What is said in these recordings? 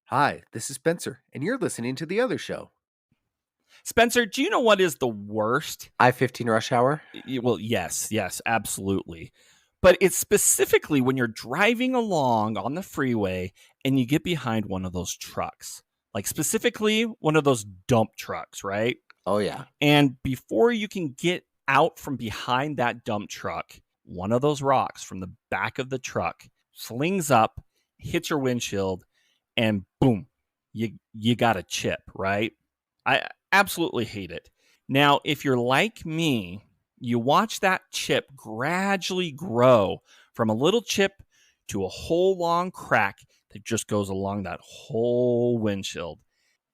Hi, this is Spencer, and you're listening to The Other Show. Spencer, do you know what is the worst? I-15 rush hour? Well, yes, absolutely. But it's specifically when you're driving along on the freeway and you get behind one of those trucks, like specifically one of those dump trucks, right? Oh, yeah. And before you can get out from behind that dump truck, one of those rocks from the back of the truck slings up, hits your windshield, and boom, you got a chip, right? I absolutely hate it. Now, if you're like me, you watch that chip gradually grow from a little chip to a whole long crack that just goes along that whole windshield.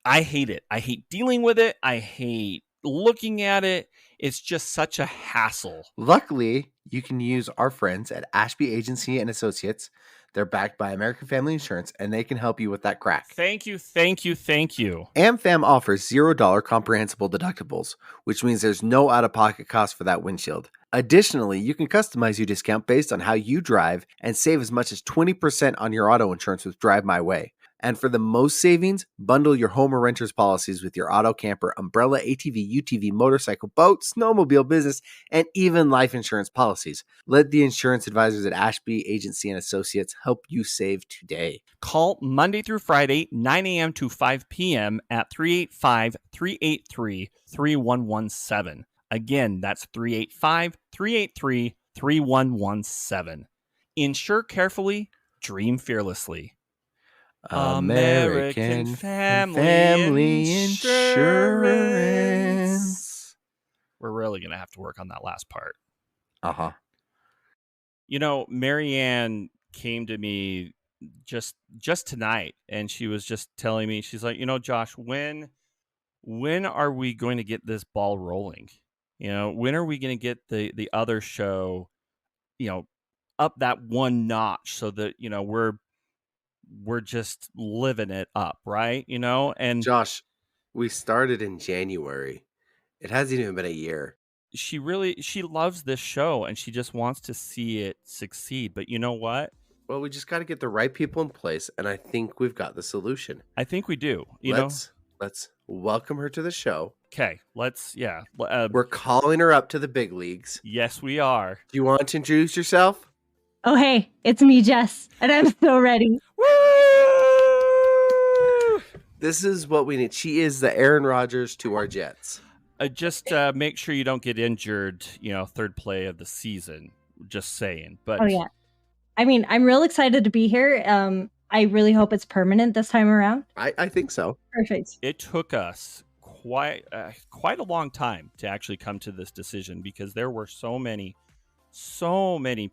I hate it. I hate dealing with it. I hate looking at it. It's just such a hassle. Luckily, you can use our friends at Ashby Agency and Associates. They're backed by American Family Insurance, and they can help you with that crack. Thank you. AmFam offers $0 comprehensible deductibles, which means there's no out-of-pocket cost for that windshield. Additionally, you can customize your discount based on how you drive and save as much as 20% on your auto insurance with Drive My Way. And for the most savings, bundle your home or renter's policies with your auto, camper, umbrella, ATV, UTV, motorcycle, boat, snowmobile, business, and even life insurance policies. Let the insurance advisors at Ashby Agency and Associates help you save today. Call Monday through Friday, 9 a.m. to 5 p.m. at 385-383-3117. Again, that's 385-383-3117. Insure carefully, dream fearlessly. American Family Insurance. We're really going to have to work on that last part. Uh-huh. You know, Marianne came to me just tonight, and she was just telling me, she's like, Josh, when are we going to get this ball rolling? When are we going to get the other show, up that one notch so that, we're just living it up, right? And Josh, we started in January. It hasn't even been a year. she loves this show, and she just wants to see it succeed. But you know what? Well, we just got to get the right people in place, and I think we've got the solution. I think we do. Let's welcome her to the show. Okay, we're calling her up to the big leagues. Yes, we are. Do you want to introduce yourself? Oh, hey, it's me, Jess, and I'm so ready. Woo! This is what we need. She is the Aaron Rodgers to our Jets. Just make sure you don't get injured, third play of the season. Just saying. But oh, yeah. I mean, I'm real excited to be here. I really hope it's permanent this time around. I think so. Perfect. It took us quite a long time to actually come to this decision, because there were so many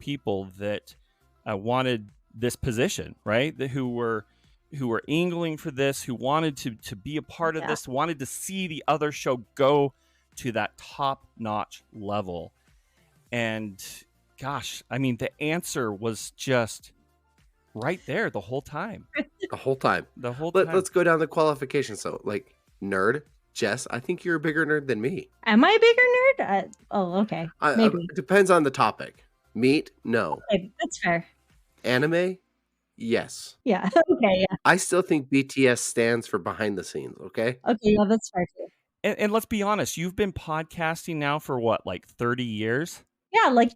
people that wanted this position, right? Who were angling for this, who wanted to be a part of this, wanted to see the other show go to that top-notch level. And gosh, I mean, the answer was just right there the whole time. Let's go down the qualifications. So, like, nerd, Jess, I think you're a bigger nerd than me. Am I a bigger nerd? Okay. Maybe. Depends on the topic. Meat? No. Okay, that's fair. Anime? Yes. Yeah. Okay. Yeah. I still think BTS stands for behind the scenes. Okay. Okay. Yeah, that's fair too. And let's be honest, you've been podcasting now for what, like 30 years? Yeah, like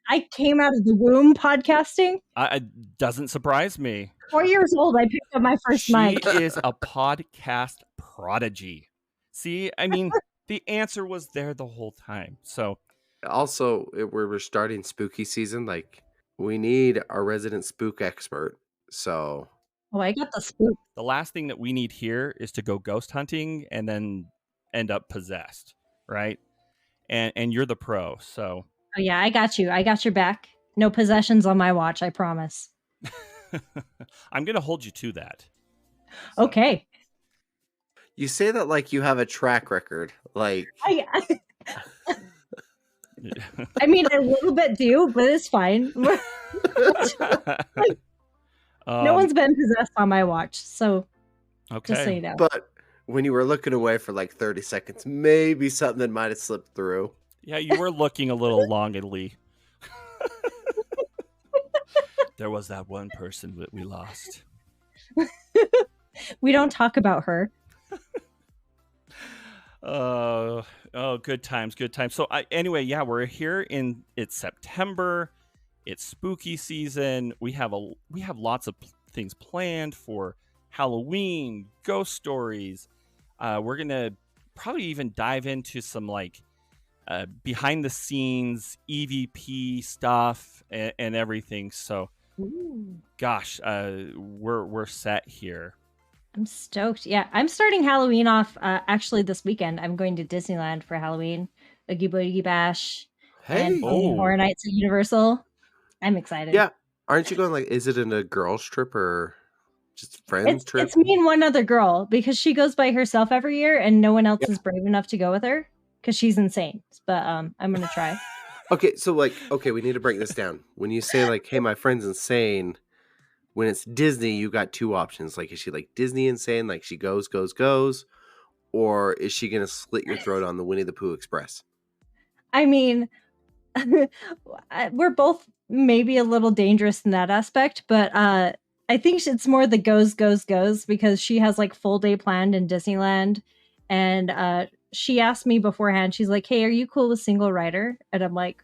I came out of the womb podcasting. It doesn't surprise me. 4 years old, I picked up my first mic. She is a podcast prodigy. See, I mean, the answer was there the whole time. So, also, we're starting spooky season. Like, we need our resident spook expert. So, I got the spook. The last thing that we need here is to go ghost hunting and then end up possessed, right? And you're the pro, so. Oh yeah, I got you. I got your back. No possessions on my watch, I promise. I'm gonna hold you to that. So. Okay. You say that like you have a track record, like. I mean, I a little bit do, but it's fine. No one's been possessed on my watch, so. Okay. Just so you know. But when you were looking away for like 30 seconds, maybe something might have slipped through. Yeah, you were looking a little longingly. There was that one person that we lost. We don't talk about her. Oh, good times, good times. So anyway, yeah, we're here it's September. It's spooky season. We have lots of things planned for Halloween, ghost stories. We're gonna probably even dive into some like behind the scenes EVP stuff and everything. So, gosh, we're set here. I'm stoked. Yeah, I'm starting Halloween off actually this weekend. I'm going to Disneyland for Halloween, Oogie Boogie Bash, and Pumpkin Horror Nights at Universal. I'm excited. Yeah, aren't you going like? Is it in a girls' trip or just friends trip? It's me and one other girl because she goes by herself every year, and no one else is brave enough to go with her because she's insane. But I'm gonna try. Okay, so we need to break this down. When you say like, "Hey, my friend's insane," when it's Disney, you got two options. Like, is she like Disney insane, like she goes, or is she gonna slit your throat on the Winnie the Pooh Express? I mean, we're both maybe a little dangerous in that aspect, but I think it's more the goes because she has like full day planned in Disneyland, and she asked me beforehand. She's like, "Hey, are you cool with single rider?" And I'm like,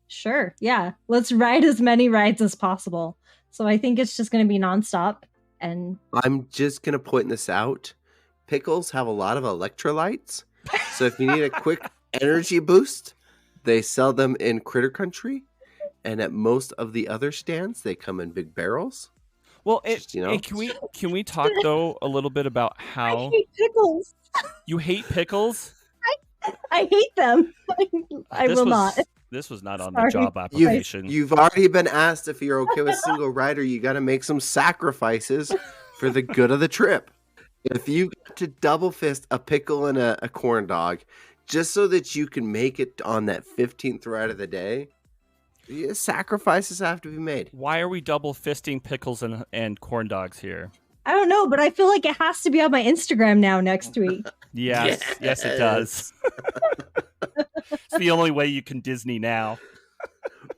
"Sure, yeah, let's ride as many rides as possible." So I think it's just going to be nonstop. And I'm just gonna point this out: pickles have a lot of electrolytes, so if you need a quick energy boost, they sell them in Critter Country, and at most of the other stands, they come in big barrels. Well, can we talk though a little bit about how I hate pickles? You hate pickles? I hate them. I will not. This was not on the job application. You've already been asked if you're okay with single rider. You got to make some sacrifices for the good of the trip. If you got to double fist a pickle and a corn dog, just so that you can make it on that 15th ride of the day, sacrifices have to be made. Why are we double fisting pickles and corn dogs here? I don't know, but I feel like it has to be on my Instagram now next week. Yes, it does. It's the only way you can Disney now.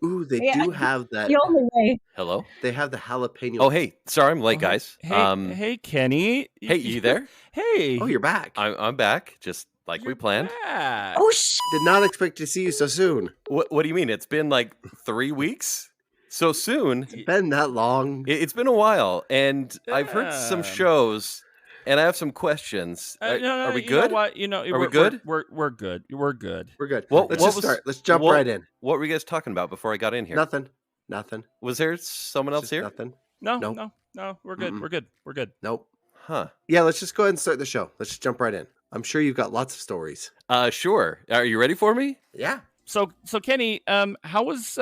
Ooh, they do have that. The only way. Hello? They have the jalapeno. Oh, hey. Sorry I'm late, guys. Hey, Kenny. Hey, you there? Hey. Oh, you're back. I'm back, just like we planned. Back. Oh, shit. Did not expect to see you so soon. What do you mean? It's been like 3 weeks? So soon? It's been that long. It's been a while, and I've heard some shows, and I have some questions. Are we good? You know what? Are we good? We're good. We're good. We're good. Well, let's just start. Let's jump right in. What were you guys talking about before I got in here? Nothing. Was there someone else here? Nothing. No. Nope. No. We're good. Mm-mm. We're good. Nope. Huh. Yeah, let's just go ahead and start the show. Let's just jump right in. I'm sure you've got lots of stories. Sure. Are you ready for me? Yeah. So Kenny, how was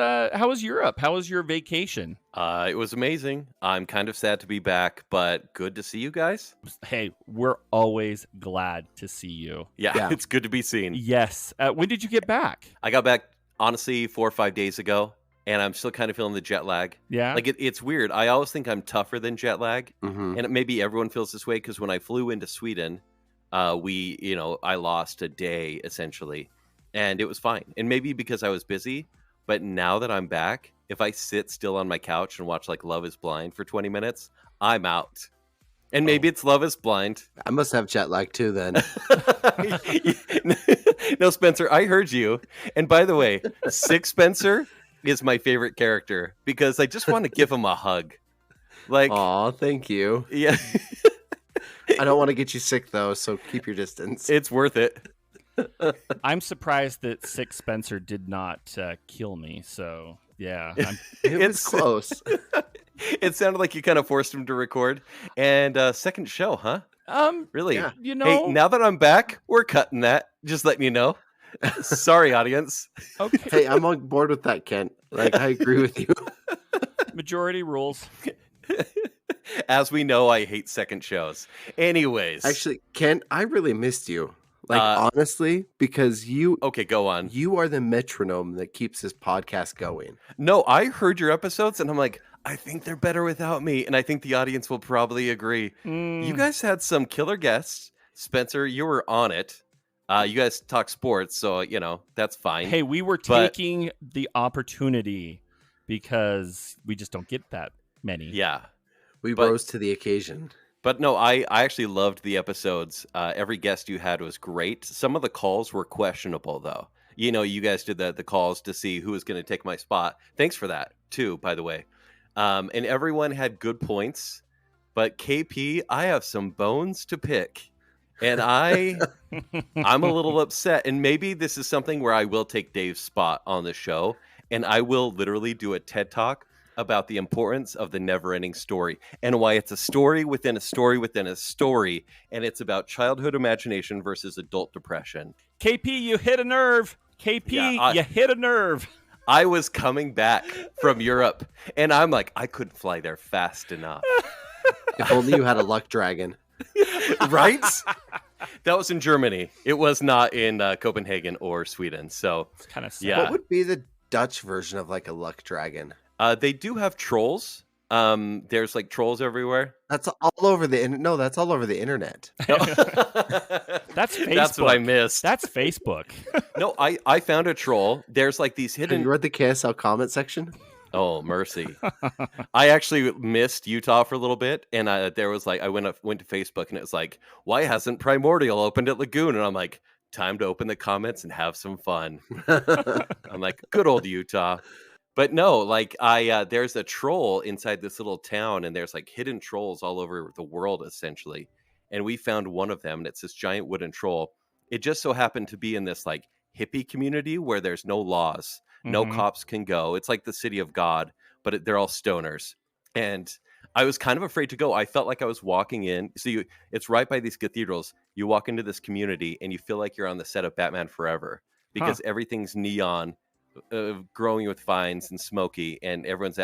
Europe? How was your vacation? It was amazing. I'm kind of sad to be back, but good to see you guys. Hey, we're always glad to see you. Yeah. It's good to be seen. Yes. When did you get back? I got back, honestly, 4 or 5 days ago, and I'm still kind of feeling the jet lag. Yeah. Like, it's weird. I always think I'm tougher than jet lag, Mm-hmm. and maybe everyone feels this way because when I flew into Sweden, I lost a day, essentially, and it was fine. And maybe because I was busy, but now that I'm back, if I sit still on my couch and watch, like, Love is Blind for 20 minutes, I'm out. And maybe it's Love is Blind. I must have jet lag too then. No, Spencer, I heard you. And by the way, Sick Spencer is my favorite character because I just want to give him a hug. Like, aw, thank you. Yeah. I don't want to get you sick though, so keep your distance. It's worth it. I'm surprised that Sick Spencer did not kill me. So yeah, It's close. It sounded like you kind of forced him to record. And second show, huh? Really? Yeah. You know, Hey, now that I'm back, we're cutting that. Just letting you know. Sorry, audience. okay. Hey, I'm on board with that, Kent. Like, I agree with you. Majority rules. As we know, I hate second shows. Anyways. Actually, Kent, I really missed you. Like, honestly, because Okay, go on. you are the metronome that keeps this podcast going. No, I heard your episodes and I'm like, I think they're better without me. And I think the audience will probably agree. You guys had some killer guests. Spencer, you were on it. You guys talk sports, so, that's fine. Hey, we were taking the opportunity because we just don't get that many. Yeah. We rose to the occasion. But no, I actually loved the episodes. Every guest you had was great. Some of the calls were questionable, though. You know, you guys did the calls to see who was going to take my spot. Thanks for that, too, by the way. And everyone had good points. But KP, I have some bones to pick. And I'm a little upset. And maybe this is something where I will take Dave's spot on the show. And I will literally do a TED Talk about the importance of the never-ending story and why it's a story within a story within a story, and it's about childhood imagination versus adult depression. KP, you hit a nerve. KP, you hit a nerve. I was coming back from Europe, and I'm like, I couldn't fly there fast enough. If only you had a luck dragon. Right? That was in Germany. It was not in Copenhagen or Sweden. So it's kind of sad. Yeah. What would be the Dutch version of like a luck dragon? They do have trolls. There's like trolls everywhere. That's all over the no. That's all over the internet. That's Facebook. That's what I missed. That's Facebook. No, I found a troll. There's like these Have hidden. you read the KSL comment section? Oh, mercy. I actually missed Utah for a little bit, and there was like I went to Facebook, and it was like, why hasn't Primordial opened at Lagoon? And I'm like, time to open the comments and have some fun. I'm like, good old Utah. But no, like there's a troll inside this little town, and there's like hidden trolls all over the world, essentially. And we found one of them, and it's this giant wooden troll. It just so happened to be in this like hippie community where there's no laws, no cops can go. It's like the city of God, but they're all stoners. And I was kind of afraid to go. I felt like I was walking in. So it's right by these cathedrals. You walk into this community, and you feel like you're on the set of Batman Forever because everything's neon. Growing with vines and smoky, and everyone's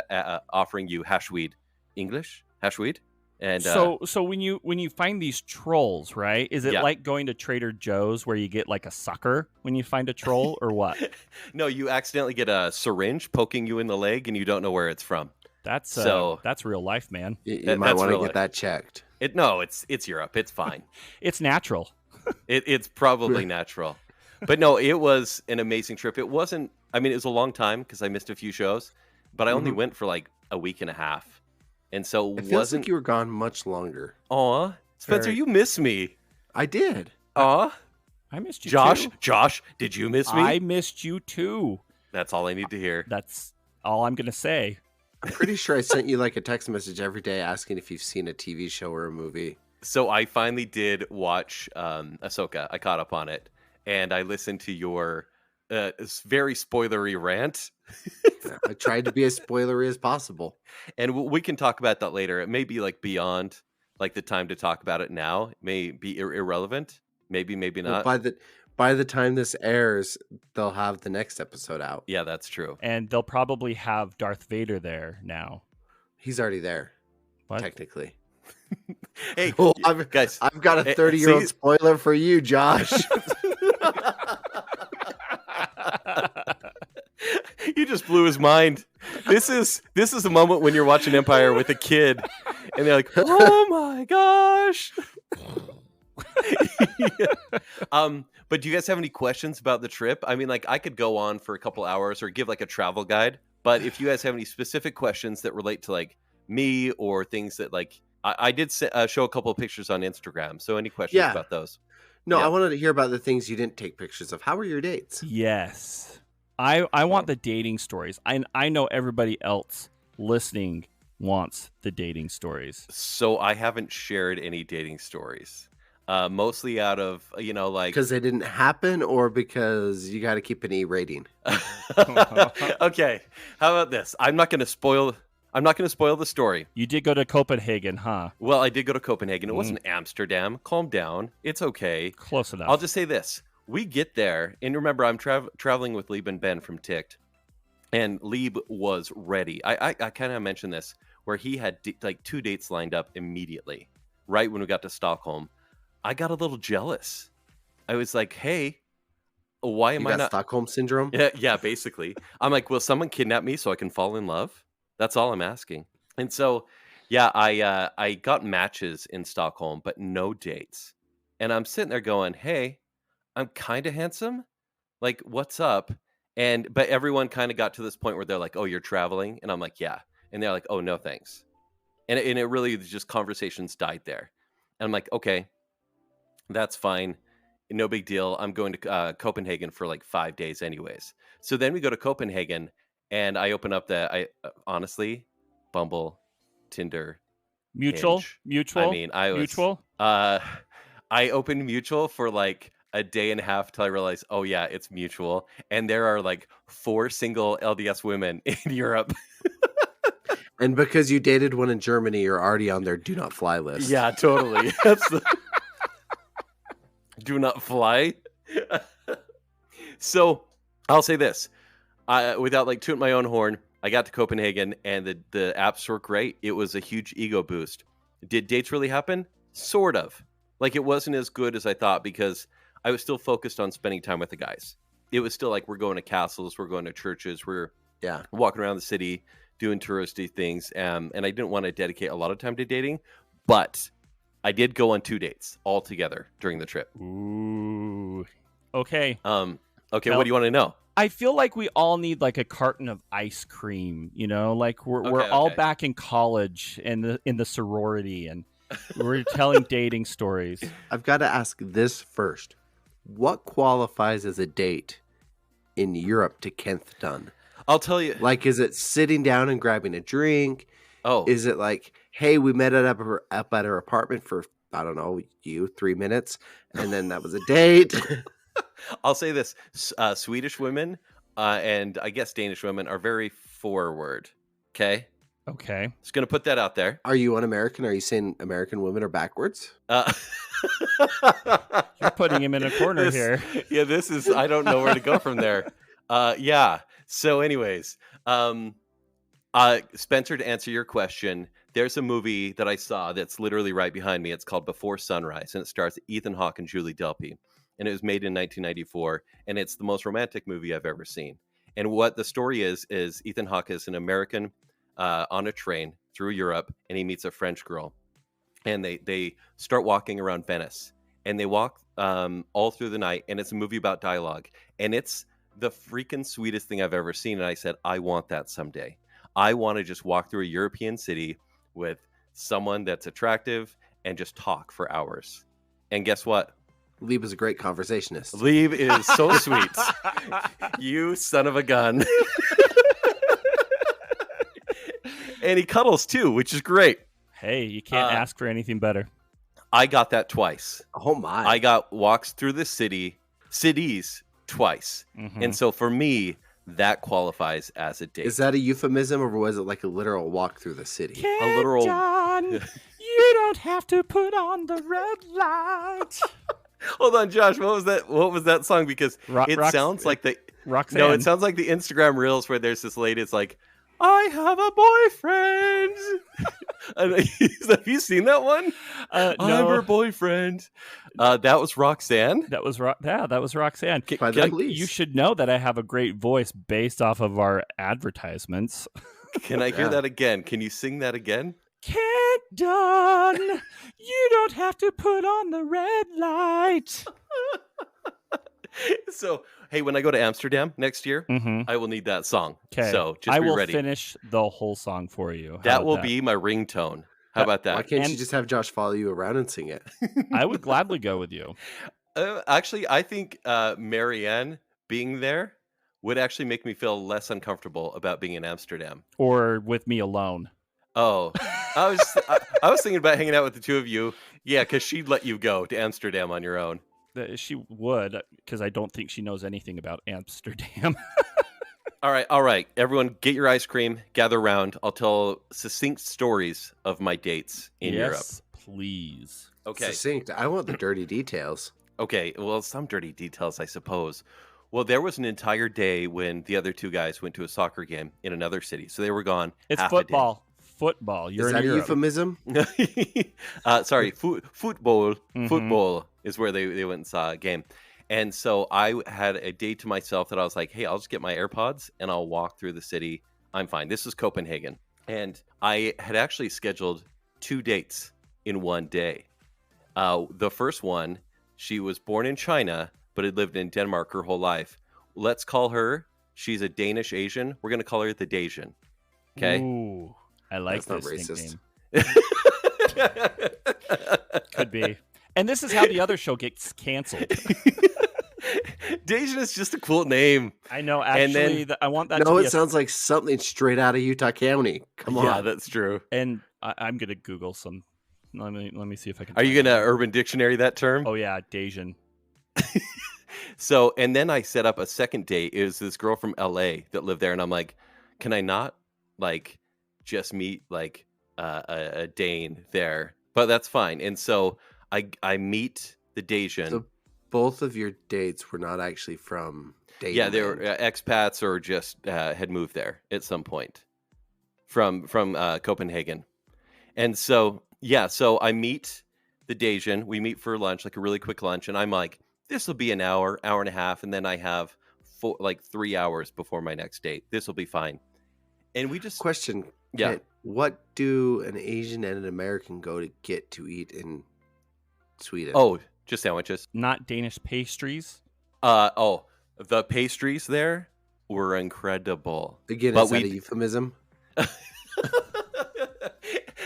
offering you hashweed. English hashweed. And so when you find these trolls, right? Is it like going to Trader Joe's where you get like a sucker when you find a troll, or what? No, you accidentally get a syringe poking you in the leg, and you don't know where it's from. That's real life, man. You might want to get that checked. It's Europe. It's fine. It's natural. It's probably natural. But no, it was an amazing trip. It wasn't. I mean, it was a long time because I missed a few shows, but I only went for like a week and a half, and so it feels like you were gone much longer. Aw, Spencer, you miss me. I did. Aw, I missed you. Josh, too. Josh, did you miss me? I missed you too. That's all I need to hear. That's all I'm gonna say. I'm pretty sure I sent you like a text message every day asking if you've seen a TV show or a movie. So I finally did watch Ahsoka. I caught up on it, and I listened to your very spoilery rant. I tried to be as spoilery as possible, and we can talk about that later. It may be like beyond like the time to talk about it now. It may be irrelevant. Maybe not. Well, by the time this airs, they'll have the next episode out. Yeah, that's true. And they'll probably have Darth Vader there now. He's already there. What? Technically. Hey, well, guys, I've got a 30-year-old spoiler for you, Josh. You just blew his mind. This is a moment when you're watching Empire with a kid, and they're like, "Oh my gosh!" Yeah. But do you guys have any questions about the trip? I mean, like, I could go on for a couple hours or give like a travel guide. But if you guys have any specific questions that relate to like me or things that like I did show a couple of pictures on Instagram. So any questions about those? No, I wanted to hear about the things you didn't take pictures of. How were your dates? Yes. I want the dating stories. I know everybody else listening wants the dating stories. So I haven't shared any dating stories. Mostly out of, like... Because they didn't happen or because you got to keep an E rating? Okay. How about this? I'm not going to spoil the story. You did go to Copenhagen, huh? Well, I did go to Copenhagen. It wasn't Amsterdam. Calm down. It's okay. Close enough. I'll just say this. We get there, and remember, I'm traveling with Lib and Ben from Ticked, and Lib was ready. I kind of mentioned this, where he had like 2 dates lined up immediately, right when we got to Stockholm. I got a little jealous. I was like, hey, why am I not... Stockholm Syndrome? Yeah, basically. I'm like, will someone kidnap me so I can fall in love? That's all I'm asking. And so, yeah, I got matches in Stockholm, but no dates. And I'm sitting there going, hey, I'm kind of handsome. Like, what's up? But everyone kind of got to this point where they're like, oh, you're traveling? And I'm like, yeah. And they're like, oh, no, thanks. And it really just conversations died there. And I'm like, okay, that's fine. No big deal. I'm going to Copenhagen for like 5 days anyways. So then we go to Copenhagen and I open up honestly, Bumble, Tinder, Mutual. Hinge. Mutual. I mean, I was, Mutual. I opened Mutual for like a day and a half till I realized, oh yeah, it's Mutual. And there are like 4 single LDS women in Europe. And because you dated one in Germany, you're already on their do not fly list. Yeah, totally. That's the do not fly. So I'll say this, without like tooting my own horn, I got to Copenhagen and the apps were great. It was a huge ego boost. Did dates really happen? Sort of. Like it wasn't as good as I thought because I was still focused on spending time with the guys. It was still like we're going to castles, we're going to churches, we're walking around the city, doing touristy things. And I didn't want to dedicate a lot of time to dating, but I did go on 2 dates all together during the trip. Ooh. Okay. Okay, Now, what do you want to know? I feel like we all need like a carton of ice cream, you know, like we're all back in college and in the sorority and we're telling dating stories. I've got to ask this first. What qualifies as a date in Europe to KENNNNNNT done? I'll tell you. Like, is it sitting down and grabbing a drink? Oh. Is it like, hey, we met up at her apartment for, I don't know, 3 minutes, and then that was a date? I'll say this. Swedish women and I guess Danish women are very forward. Okay? Okay. Just going to put that out there. Are you un-American? Are you saying American women are backwards? You're putting him in a corner here. Yeah, this is, I don't know where to go from there. Yeah. So anyways, Spencer, to answer your question, there's a movie that I saw that's literally right behind me. It's called Before Sunrise, and it stars Ethan Hawke and Julie Delpy. And it was made in 1994, and it's the most romantic movie I've ever seen. And what the story is Ethan Hawke is an American on a train through Europe, and he meets a French girl. And they start walking around Venice. And they walk all through the night, and it's a movie about dialogue. And it's the freaking sweetest thing I've ever seen. And I said, I want that someday. I want to just walk through a European city with someone that's attractive and just talk for hours. And guess what? Lieb is a great conversationist. Lieb is so sweet. You son of a gun. And he cuddles too, which is great. Hey, you can't ask for anything better. I got that twice. Oh my. I got walks through the cities twice. Mm-hmm. And so for me, that qualifies as a date. Is that a euphemism or was it like a literal walk through the city? A literal. You don't have to put on the red light. Hold on, Josh. What was that song? Because it sounds like the Roxanne. No, it sounds like the Instagram reels where there's this lady. It's like, I have a boyfriend. Have you seen that one? No. I'm her boyfriend. That was Roxanne. That was Roxanne. You should know that I have a great voice based off of our advertisements. Can I hear that again? Can you sing that again? Can't done. You don't have to put on the red light. So, hey, when I go to Amsterdam next year, I will need that song. Okay. So just be ready. I will finish the whole song for you. That will be my ringtone. How about that? Why can't you just have Josh follow you around and sing it? I would gladly go with you. Actually, I think Marianne being there would actually make me feel less uncomfortable about being in Amsterdam. Or with me alone. Oh, I was thinking about hanging out with the two of you. Yeah, because she'd let you go to Amsterdam on your own. She would, because I don't think she knows anything about Amsterdam. All right. Everyone, get your ice cream. Gather around. I'll tell succinct stories of my dates in Europe. Yes, please. Okay. Succinct. I want the dirty details. Okay. Well, some dirty details, I suppose. Well, there was an entire day when the other two guys went to a soccer game in another city. So they were gone. It's half football. Football. You're Is that in a Europe. euphemism? Sorry, football. Mm-hmm. Football is where they went and saw a game. And so I had a day to myself that I was like, hey, I'll just get my AirPods and I'll walk through the city. I'm fine. This is Copenhagen. And I had actually scheduled 2 dates in one day. The first one, she was born in China, but had lived in Denmark her whole life. Let's call her, she's a Danish Asian. We're going to call her the Dasian. Okay? Ooh, I like That's this not racist. nickname. Could be. And this is how the other show gets canceled. Dejin is just a cool name. I know. Actually, I want that to No, be it sounds like something straight out of Utah County. Come Yeah, on. that's true. And I'm going to Google some. Let me see if I can. Are you find going to it. Urban Dictionary that term? Oh, yeah. Dejin. So, and then I set up a second date. It was this girl from LA that lived there. And I'm like, can I not like just meet like a Dane there? But that's fine. And so I meet the Dejin. So both of your dates were not actually from Disneyland. Yeah, they were expats or just had moved there at some point from Copenhagen. And so, yeah, so I meet the Dejin. We meet for lunch, like a really quick lunch. And I'm like, this will be an hour and a half. And then I have 3 hours before my next date. This will be fine. And we just... Question. Yeah. Kent, what do an Asian and an American go to get to eat in Sweden? Oh, just sandwiches. Not Danish pastries. The pastries there were incredible. Again, but is that a euphemism?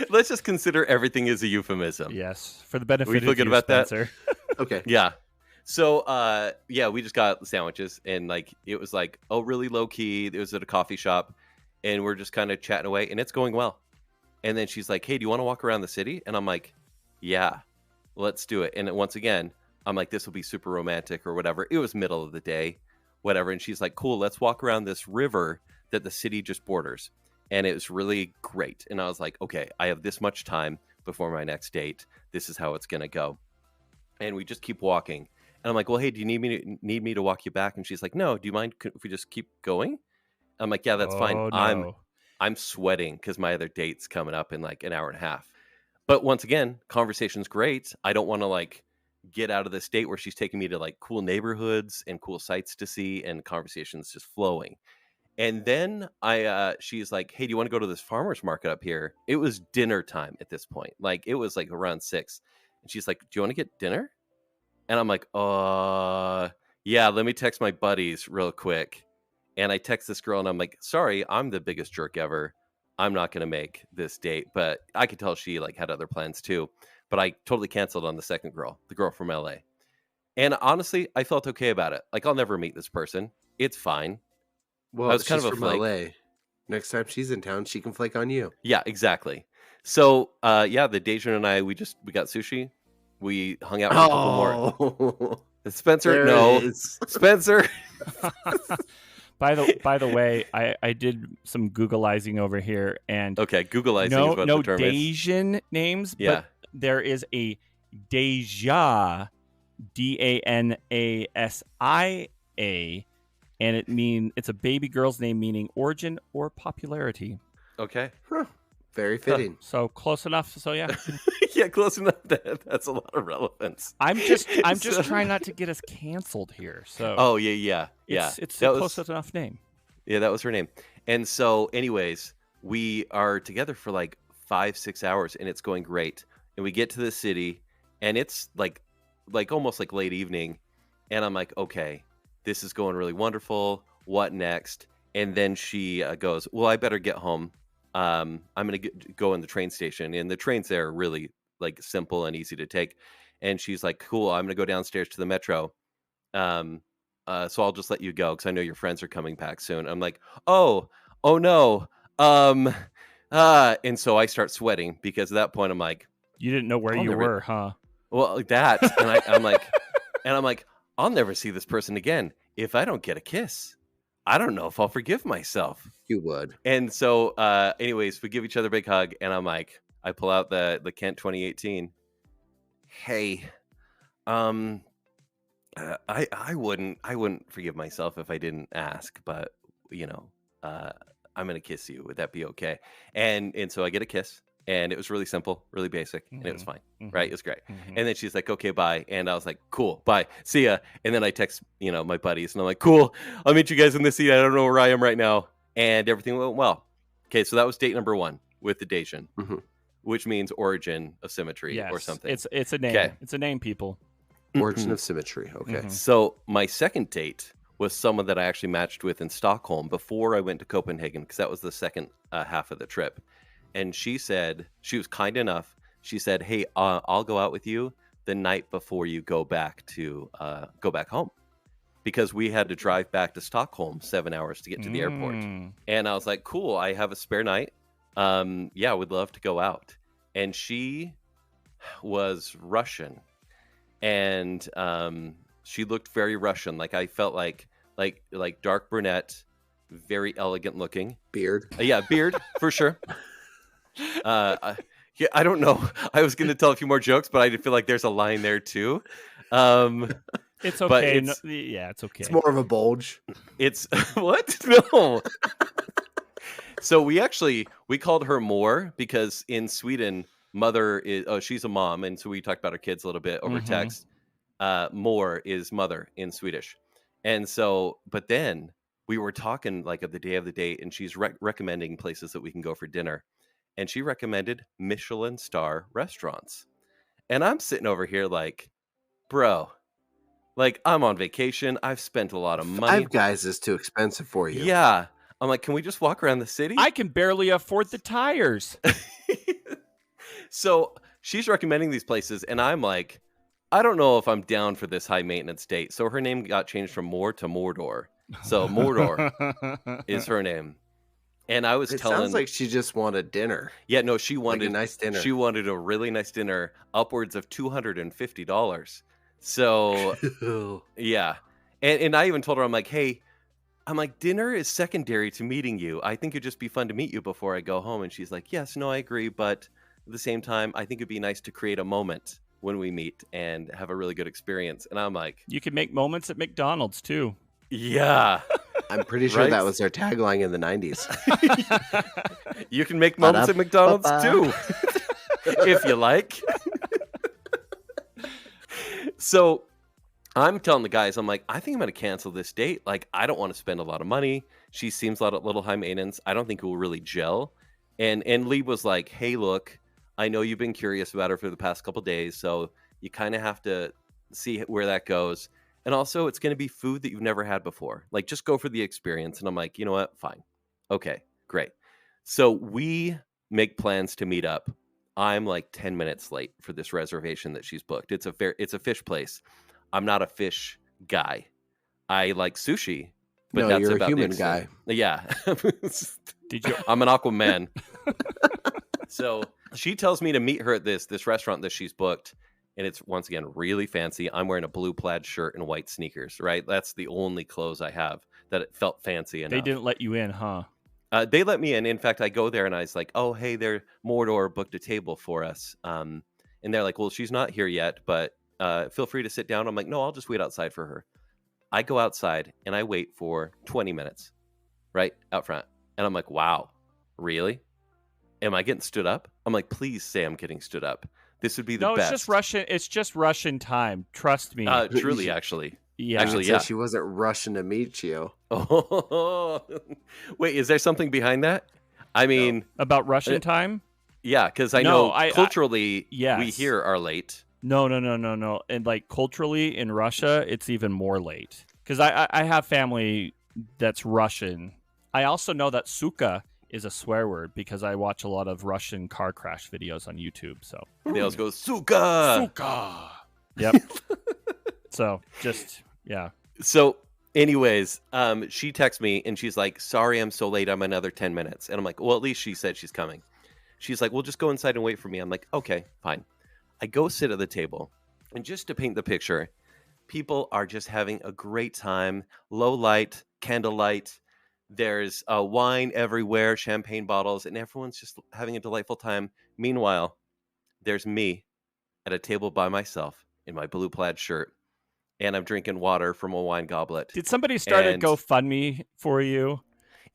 Let's just consider everything as a euphemism. Yes, for the benefit We feel of good you, about that? Spencer. Okay. Yeah. So, we just got sandwiches, and like it was like, really low key. It was at a coffee shop, and we're just kind of chatting away, and it's going well. And then she's like, "Hey, do you want to walk around the city?" And I'm like, "Yeah, let's do it." And once again, I'm like, "This will be super romantic or whatever." It was middle of the day, whatever. And she's like, "Cool, let's walk around this river that the city just borders." And it was really great. And I was like, "Okay, I have this much time before my next date. This is how it's gonna go." And we just keep walking. And I'm like, "Well, hey, do you need me to walk you back?" And she's like, "No, do you mind if we just keep going?" I'm like, "Yeah, that's fine." No. I'm sweating because my other date's coming up in like an hour and a half. But once again, conversation's great. I don't want to like get out of this date where she's taking me to like cool neighborhoods and cool sights to see, and conversation's just flowing. And then she's like, "Hey, do you want to go to this farmer's market up here?" It was dinner time at this point. Like it was like around 6. And she's like, "Do you want to get dinner?" And I'm like, yeah, let me text my buddies real quick. And I text this girl and I'm like, "Sorry, I'm the biggest jerk ever. I'm not going to make this date." But I could tell she like had other plans too. But I totally canceled on the second girl, the girl from LA. And honestly, I felt okay about it. Like, I'll never meet this person. It's fine. Well, I was kind she's of a from flake. LA. Next time she's in town, she can flake on you. Yeah, exactly. So, the Dejin and I, we got sushi. We hung out with a couple more. Spencer, There no. it is. Spencer. By the way, I did some Googleizing over here, and Okay, Googleizing is what the term is. Dejin names, Yeah. but there is a Deja, Danasa, and it's a baby girl's name meaning origin or popularity. Okay. Very fitting. So close enough. So yeah, Yeah, close enough. That's a lot of relevance. I'm just So- trying not to get us canceled here. So Oh, yeah. it's That a was- close enough name. Yeah, that was her name. And so, anyways, we are together for like 5-6 hours, and it's going great. And we get to the city, and it's like almost like late evening. And I'm like, okay, this is going really wonderful. What next? And then she goes, "Well, I better get home. I'm gonna go in the train station." And the trains there are really like simple and easy to take. And she's like, "Cool, I'm gonna go downstairs to the metro. So I'll just let you go because I know your friends are coming back soon." I'm like, oh no. And so I start sweating because at that point I'm like, You didn't know where I'll you never- were, huh? well, that, and I'm like, I'll never see this person again if I don't get a kiss. I don't know if I'll forgive myself. You would. And so, anyways, we give each other a big hug, and I'm like, I pull out the Kent 2018. Hey, I wouldn't forgive myself if I didn't ask, but I'm gonna kiss you. Would that be okay? And so I get a kiss, and it was really simple, really basic, and it was fine. Right? It was great. And then she's like, "Okay, bye." And I was like, "Cool, bye, see ya." And then I text, my buddies, and I'm like, "Cool, I'll meet you guys in the city. I don't know where I am right now." And everything went well. Okay, so that was date number 1 with the Dejin, which means origin of symmetry Yes, or something. it's a name. Okay. It's a name, people. Origin of symmetry. Okay. So my second date was someone that I actually matched with in Stockholm before I went to Copenhagen, because that was the second half of the trip. and she said she was kind enough. She said, "Hey, I'll go out with you the night before you go back home." Because we had to drive back to Stockholm 7 hours to get to the airport. And I was like, cool, I have a spare night. Yeah, would love to go out. And she was Russian. And she looked very Russian. Like I felt like dark brunette, very elegant looking. Beard. Yeah, beard, for sure. Yeah, I don't know. I was going to tell a few more jokes, but I feel like there's a line there too. It's okay. It's It's more of a bulge. It's what? No. So we called her Mor because in Sweden, mother is she's a mom, and so we talked about our kids a little bit over text. Mor is mother in Swedish, and so but then we were talking like of the day of the date, and she's recommending places that we can go for dinner, and she recommended Michelin star restaurants, and I'm sitting over here like, bro. Like, I'm on vacation. I've spent a lot of money. Five Guys is too expensive for you. Yeah. I'm like, can we just walk around the city? I can barely afford the tires. So she's recommending these places, and I'm like, I don't know if I'm down for this high maintenance date. So her name got changed from Mor to Mordor. So Mordor is her name. And I was telling... It sounds like she just wanted dinner. Yeah, no, she wanted... Like a nice dinner. She wanted a really nice dinner, upwards of $250. So, yeah. And I even told her, I'm like, hey, dinner is secondary to meeting you. I think it'd just be fun to meet you before I go home. And she's like, yes, no, I agree. But at the same time, I think it'd be nice to create a moment when we meet and have a really good experience. And I'm like... You can make moments at McDonald's, too. Yeah. I'm pretty sure that was their tagline in the 90s. You can make moments at McDonald's, too. If you like. So I'm telling the guys, I'm like, I think I'm going to cancel this date. Like, I don't want to spend a lot of money. She seems a little high maintenance. I don't think it will really gel. And Lee was like, hey, look, I know you've been curious about her for the past couple days, so you kind of have to see where that goes. And also, it's going to be food that you've never had before. Like, just go for the experience. And I'm like, you know what? Fine. Okay, great. So we make plans to meet up. I'm like 10 minutes late for this reservation that she's booked. It's a fish place. I'm not a fish guy. I like sushi, but that's you're about a human guy. Yeah. Did you? I'm an Aquaman. So she tells me to meet her at this restaurant that she's booked, and it's once again really fancy. I'm wearing a blue plaid shirt and white sneakers. Right, that's the only clothes I have that it felt fancy enough. They didn't let you in, huh? They let me in. In fact, I go there and I was like, oh, hey, Mordor booked a table for us. And they're like, well, she's not here yet, but feel free to sit down. I'm like, no, I'll just wait outside for her. I go outside and I wait for 20 minutes right out front. And I'm like, wow, really? Am I getting stood up? I'm like, please say I'm getting stood up. This would be the best. No, it's just Russian. It's just Russian time. Trust me. Truly, actually. Yeah. Actually, yeah. She wasn't rushing to meet you. Oh, wait, is there something behind that? I mean, about Russian time? Yeah, because I know culturally, yes. we here are late. No. And like culturally in Russia, it's even more late. Because I have family that's Russian. I also know that suka is a swear word because I watch a lot of Russian car crash videos on YouTube. So they always go suka. Suka. Yep. So just yeah. So anyways, she texts me and she's like, sorry, I'm so late. I'm another 10 minutes. And I'm like, well, at least she said she's coming. She's like, well, just go inside and wait for me. I'm like, okay, fine. I go sit at the table. And just to paint the picture, people are just having a great time. Low light, candlelight. There's wine everywhere, champagne bottles, and everyone's just having a delightful time. Meanwhile, there's me at a table by myself in my blue plaid shirt. And I'm drinking water from a wine goblet. Did somebody start a GoFundMe for you?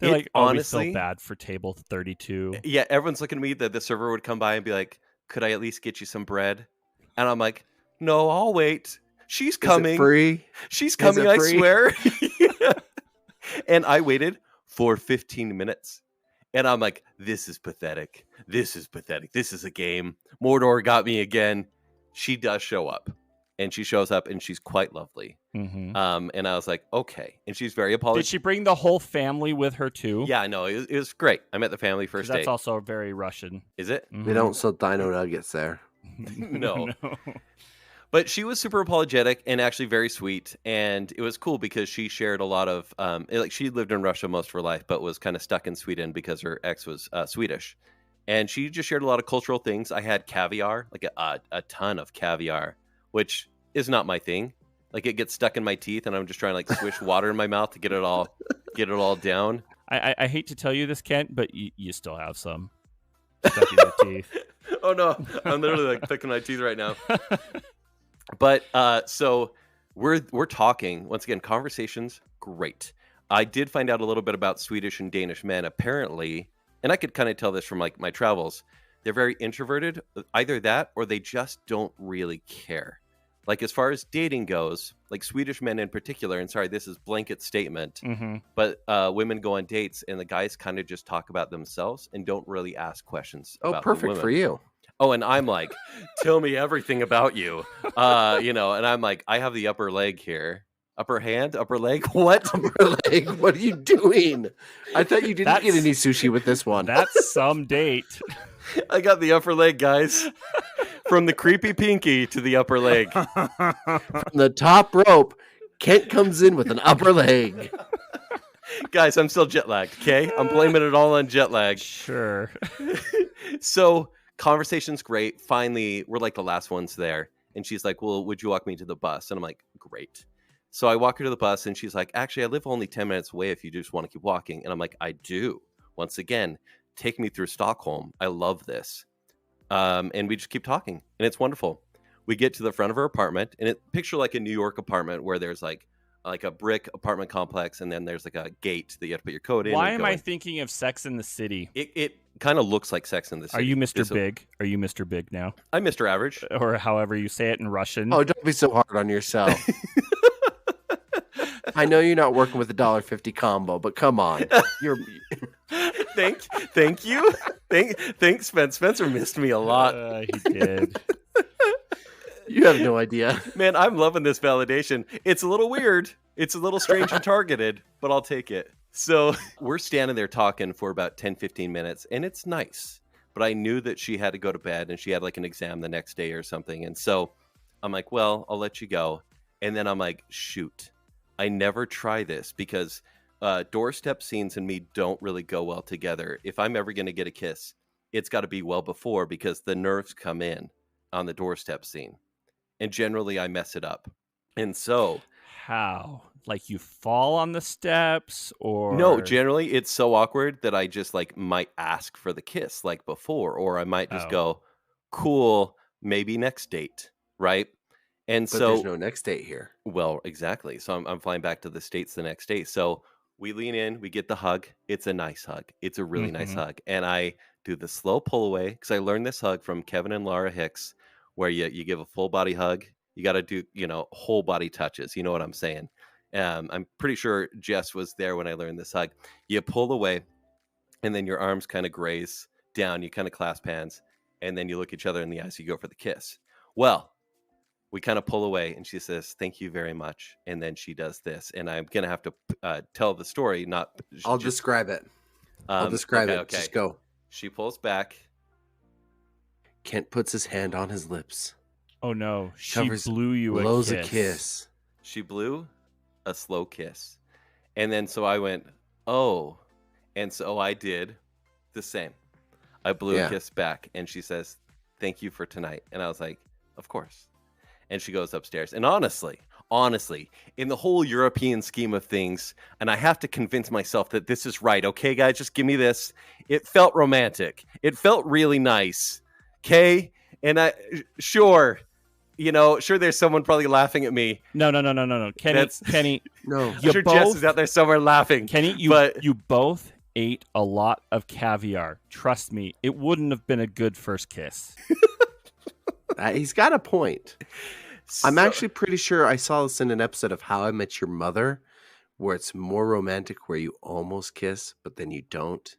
They're like, honestly, we feel bad for table 32. Yeah, everyone's looking at me. The server would come by and be like, could I at least get you some bread? And I'm like, no, I'll wait. She's coming. Is it free? She's coming, I swear. And I waited for 15 minutes. And I'm like, this is pathetic. This is pathetic. This is a game. Mordor got me again. She does show up. And she shows up and she's quite lovely. Mm-hmm. And I was like, okay. And she's very apologetic. Did she bring the whole family with her too? Yeah, no, it was great. I met the family first That's day. also very Russian. Is it? Mhm. They don't sell dino nuggets there. No. But she was super apologetic and actually very sweet. And it was cool because she shared a lot of, like she lived in Russia most of her life, but was kind of stuck in Sweden because her ex was Swedish. And she just shared a lot of cultural things. I had caviar, like a ton of caviar, which is not my thing. Like it gets stuck in my teeth and I'm just trying to like swish water in my mouth to get it all down. I hate to tell you this, Kent, but you still have some stuck in your teeth. Oh no, I'm literally like picking my teeth right now. But so we're talking once again. Conversations great. I did find out a little bit about Swedish and Danish men apparently, and I could kind of tell this from like my travels. They're very introverted, either that or they just don't really care. Like as far as dating goes, like Swedish men in particular, and sorry, this is blanket statement, but women go on dates and the guys kind of just talk about themselves and don't really ask questions. Oh, about the perfect women. for you. Oh, and I'm like, tell me everything about you. And I'm like, I have the upper leg here. Upper hand? Upper leg? What? Upper leg? What are you doing? I thought you didn't get any sushi with this one. That's some date. I got the upper leg, guys. From the creepy pinky to the upper leg. From the top rope, Kent comes in with an upper leg. Guys, I'm still jet lagged, okay? I'm blaming it all on jet lag. Sure. So, conversation's great. Finally, we're like the last ones there. And she's like, well, would you walk me to the bus? And I'm like, great. So I walk her to the bus and she's like, actually, I live only 10 minutes away if you just want to keep walking. And I'm like, I do. Once again, take me through Stockholm. I love this. And we just keep talking and it's wonderful. We get to the front of her apartment and picture like a New York apartment where there's like a brick apartment complex. And then there's like a gate that you have to put your code in. Why am I thinking of Sex in the City? It kind of looks like Sex in the City. Are you Mr. Big? Are you Mr. Big now? I'm Mr. Average. Or however you say it in Russian. Oh, don't be so hard on yourself. I know you're not working with a $1.50 combo, but come on. Thank you. Thanks, Spencer missed me a lot. He did. You have no idea. Man, I'm loving this validation. It's a little weird. It's a little strange and targeted, but I'll take it. So we're standing there talking for about 10, 15 minutes, and it's nice. But I knew that she had to go to bed, and she had like an exam the next day or something. And so I'm like, well, I'll let you go. And then I'm like, shoot. I never try this because doorstep scenes and me don't really go well together. If I'm ever going to get a kiss, it's got to be well before because the nerves come in on the doorstep scene. And generally I mess it up. And so... How? Like you fall on the steps or... No, generally it's so awkward that I just like might ask for the kiss like before. Or I might just go, cool, maybe next date, right? And but so there's no next date here. Well, exactly. So I'm flying back to the States the next day. So we lean in, we get the hug. It's a nice hug. It's a really nice hug. And I do the slow pull away because I learned this hug from Kevin and Laura Hicks, where you give a full body hug. You got to do, whole body touches. You know what I'm saying? I'm pretty sure Jess was there when I learned this hug. You pull away and then your arms kind of graze down. You kind of clasp hands and then you look each other in the eyes. You go for the kiss. Well, we kind of pull away and she says, thank you very much. And then she does this. And I'm going to have to tell the story. I'll describe it. I'll describe it. Okay. Just go. She pulls back. Kent puts his hand on his lips. Oh no. She blew you a kiss. She blew a slow kiss. And then so I went, oh. And so I did the same. I blew a kiss back. And she says, thank you for tonight. And I was like, of course. And she goes upstairs. And honestly, in the whole European scheme of things, and I have to convince myself that this is right. Okay, guys, just give me this. It felt romantic. It felt really nice. Okay? And sure, there's someone probably laughing at me. No. Kenny. No. I'm sure Jess is out there somewhere laughing. Kenny, you both ate a lot of caviar. Trust me, it wouldn't have been a good first kiss. He's got a point. I'm actually pretty sure I saw this in an episode of How I Met Your Mother, where it's more romantic, where you almost kiss, but then you don't,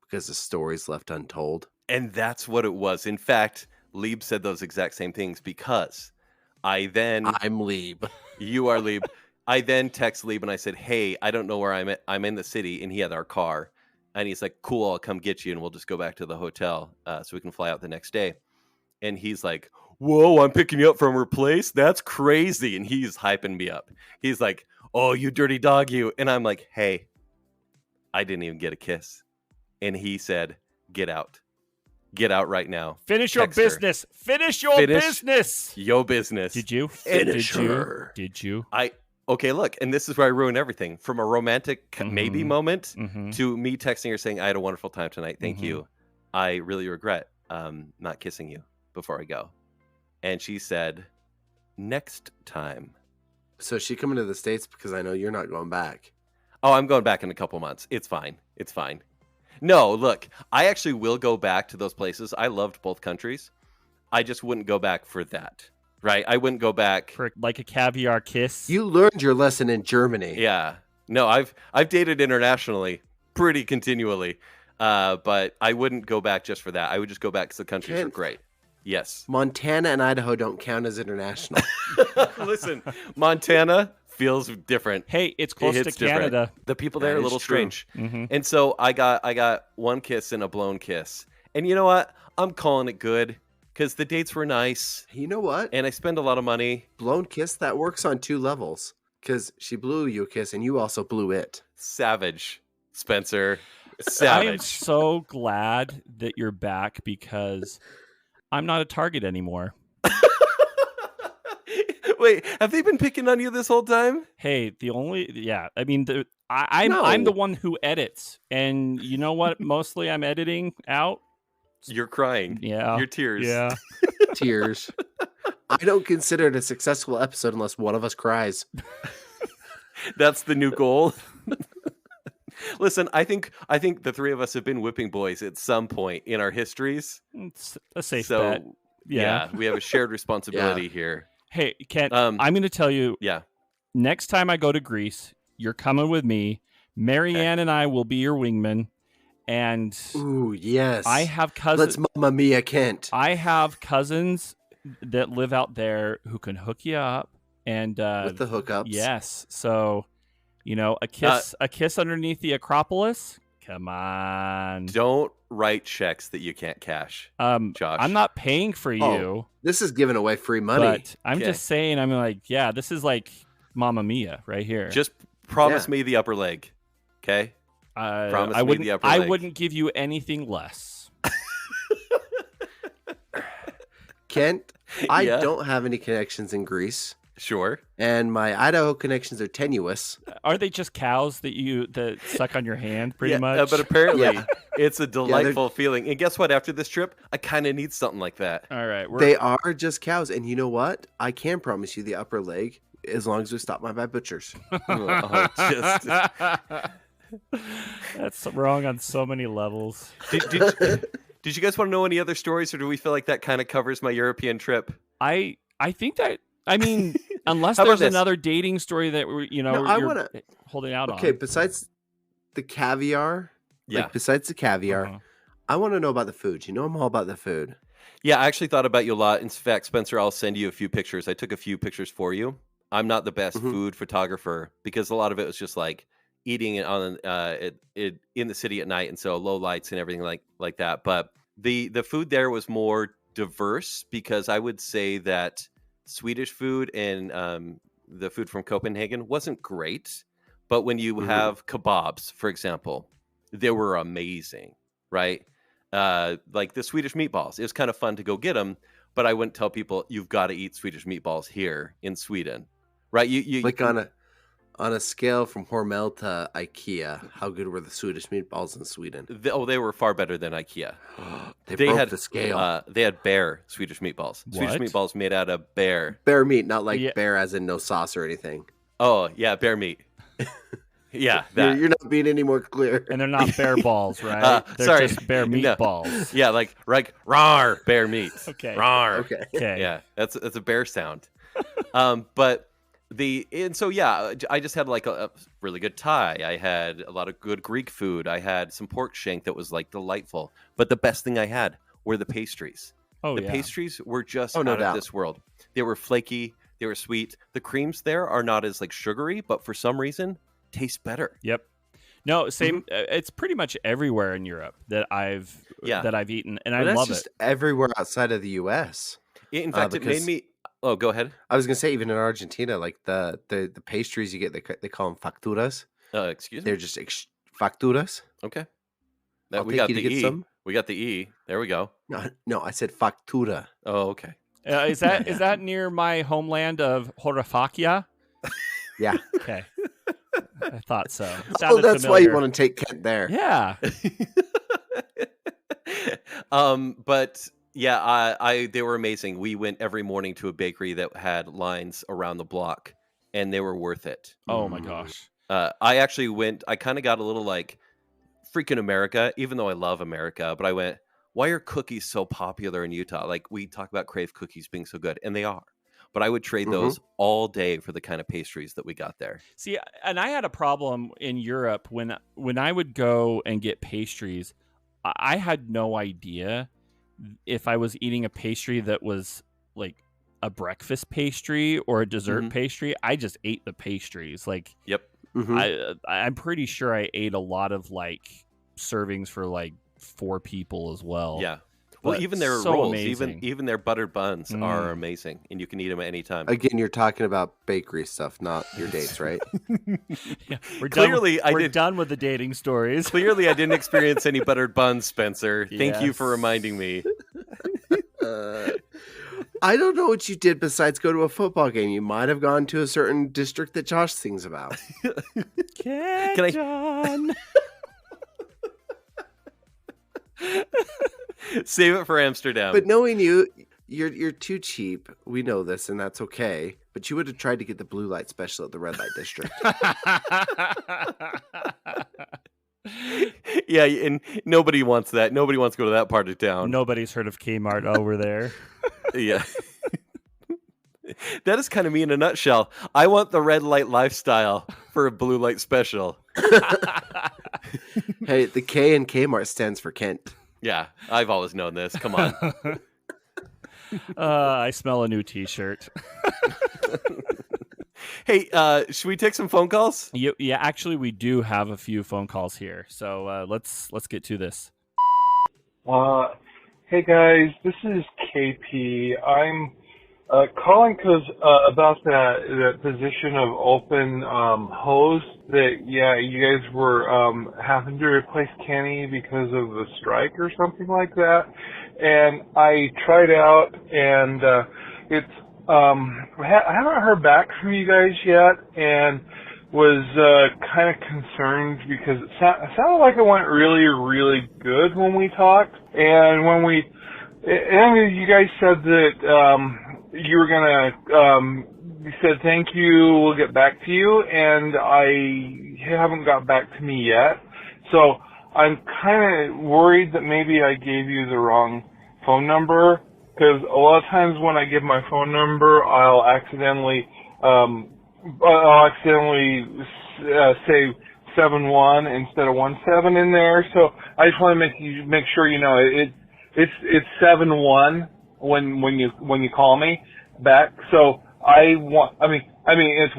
because the story's left untold. And that's what it was. In fact, Lib said those exact same things because I'm Lieb. You are Lieb. I then text Lieb and I said, hey, I don't know where I'm at. I'm in the city, and he had our car. And he's like, cool, I'll come get you, and we'll just go back to the hotel so we can fly out the next day. And he's like, whoa, I'm picking you up from her place? That's crazy. And he's hyping me up. He's like, oh, you dirty dog, you. And I'm like, hey, I didn't even get a kiss. And he said, get out. Get out right now. Finish your business. Finish your business. Your business. Did you? Finish her. Did you? Okay, look, and this is where I ruin everything. From a romantic maybe moment to me texting her saying, I had a wonderful time tonight. Thank you. I really regret not kissing you before I go. And she said, next time. So is she coming to the States? Because I know you're not going back. Oh, I'm going back in a couple months. It's fine. It's fine. No, look, I actually will go back to those places. I loved both countries. I just wouldn't go back for that. Right? I wouldn't go back for like a caviar kiss. You learned your lesson in Germany. Yeah. No, I've dated internationally pretty continually. But I wouldn't go back just for that. I would just go back because the countries are great. Yes. Montana and Idaho don't count as international. Listen, Montana feels different. Hey, it's close to Canada. Different. The people there are a little strange. And so I got one kiss and a blown kiss. And you know what? I'm calling it good because the dates were nice. You know what? And I spend a lot of money. Blown kiss, that works on 2 levels because she blew you a kiss and you also blew it. Savage, Spencer. Savage. I am so glad that you're back because I'm not a target anymore. Wait, have they been picking on you this whole time? Hey, I mean, I'm the one who edits, and you know what? Mostly, I'm editing out. You're crying. Yeah, your tears. Yeah, tears. I don't consider it a successful episode unless one of us cries. That's the new goal. Listen, I think the 3 of us have been whipping boys at some point in our histories. It's a safe bet. Yeah, we have a shared responsibility here. Hey, Ken, I'm going to tell you. Yeah. Next time I go to Greece, you're coming with me. Marianne and I will be your wingman. And ooh, yes. I have cousins. Let's Mamma Mia Kent. I have cousins that live out there who can hook you up. And with the hookups. Yes. So, you know, a kiss underneath the Acropolis. Come on. Don't write checks that you can't cash. Josh. I'm not paying for you. This is giving away free money. But I'm just saying, I'm like, yeah, this is like Mamma Mia right here. Just promise me the upper leg. Okay? Promise me the upper leg. I wouldn't give you anything less. Kent, I don't have any connections in Greece. Sure. And my Idaho connections are tenuous. Are they just cows that suck on your hand pretty much? But apparently it's a delightful feeling. And guess what? After this trip, I kind of need something like that. All right. They are just cows. And you know what? I can promise you the upper leg as long as we stop by butchers. That's wrong on so many levels. Did you guys want to know any other stories, or do we feel like that kind of covers my European trip? I think that, I mean, unless there's another dating story that we're, you're holding out on. Okay, besides the caviar, I want to know about the food. You know, I'm all about the food. Yeah, I actually thought about you a lot. In fact, Spencer, I'll send you a few pictures. I took a few pictures for you. I'm not the best food photographer because a lot of it was just like eating it on in the city at night, and so low lights and everything like that. But the food there was more diverse because I would say that Swedish food and the food from Copenhagen wasn't great, but when you have kebabs, for example, they were amazing, right? Like the Swedish meatballs, it was kind of fun to go get them, but I wouldn't tell people you've got to eat Swedish meatballs here in Sweden, right? You like on a scale from Hormel to IKEA, how good were the Swedish meatballs in Sweden? They were far better than IKEA. They broke the scale. They had bear Swedish meatballs. What? Swedish meatballs made out of bear. Bear meat, not like bear as in no sauce or anything. Oh, yeah, bear meat. Yeah, that. You're not being any more clear. And they're not bear balls, right? They're just bear meatballs. Yeah, like rawr, bear meat. Okay. Rawr. Okay. Yeah, that's a bear sound. But I just had like a really good Thai. I had a lot of good Greek food. I had some pork shank that was like delightful. But the best thing I had were the pastries. The pastries were just out of this world. They were flaky. They were sweet. The creams there are not as like sugary, but for some reason taste better. Yep. No, same. It's pretty much everywhere in Europe that I've eaten, and I love just it. everywhere outside of the U.S. In fact, it made me. Oh, go ahead. I was gonna say even in Argentina, like the pastries you get, they call them facturas. Excuse me. They're just facturas. Okay. We got the E. Some. We got the E. There we go. No, I said factura. Oh, okay. Is that near my homeland of Horfakia? Yeah. Okay. I thought so. That's familiar. why you want to take Kent there. Yeah. But yeah, they were amazing. We went every morning to a bakery that had lines around the block, and they were worth it. Oh my gosh. I actually went. I kind of got a little like freaking America, even though I love America. But I went, why are cookies so popular in Utah? Like we talk about Crave cookies being so good, and they are. But I would trade those all day for the kind of pastries that we got there. See, and I had a problem in Europe when I would go and get pastries. I had no idea if I was eating a pastry that was like a breakfast pastry or a dessert pastry. I just ate the pastries. Like, yep. I'm pretty sure I ate a lot of like servings for like 4 people as well. Yeah. Well, even their so rolls, amazing. even their buttered buns are amazing, and you can eat them at any time. Again, you're talking about bakery stuff, not your dates, right? Yeah, we're done with the dating stories. Clearly, I didn't experience any buttered buns, Spencer. Thank you for reminding me. I don't know what you did besides go to a football game. You might have gone to a certain district that Josh sings about. Can I? Save it for Amsterdam. But knowing you're too cheap. We know this, and that's okay. But you would have tried to get the blue light special at the red light district. Yeah, and nobody wants that. Nobody wants to go to that part of town. Nobody's heard of Kmart over there. Yeah. That is kind of me in a nutshell. I want the red light lifestyle for a blue light special. Hey, the K in Kmart stands for Kent. Yeah, I've always known this. Come on. I smell a new T-shirt. Hey, should we take some phone calls? Yeah, actually, we do have a few phone calls here, so let's get to this. Hey guys, this is KP. I'm calling because about that position of open hose that you guys were having to replace Kenny because of the strike or something like that, and I tried out and it's I haven't heard back from you guys yet, and was kind of concerned because it sounded like it went really, really good when we talked, and you guys said that you were gonna you said thank you, we'll get back to you, and I haven't got back to me yet, so I'm kind of worried that maybe I gave you the wrong phone number, because a lot of times when I give my phone number, I'll accidentally say 71 instead of 17 in there. So I just want to make sure you know it's 71 when you call me back. So it's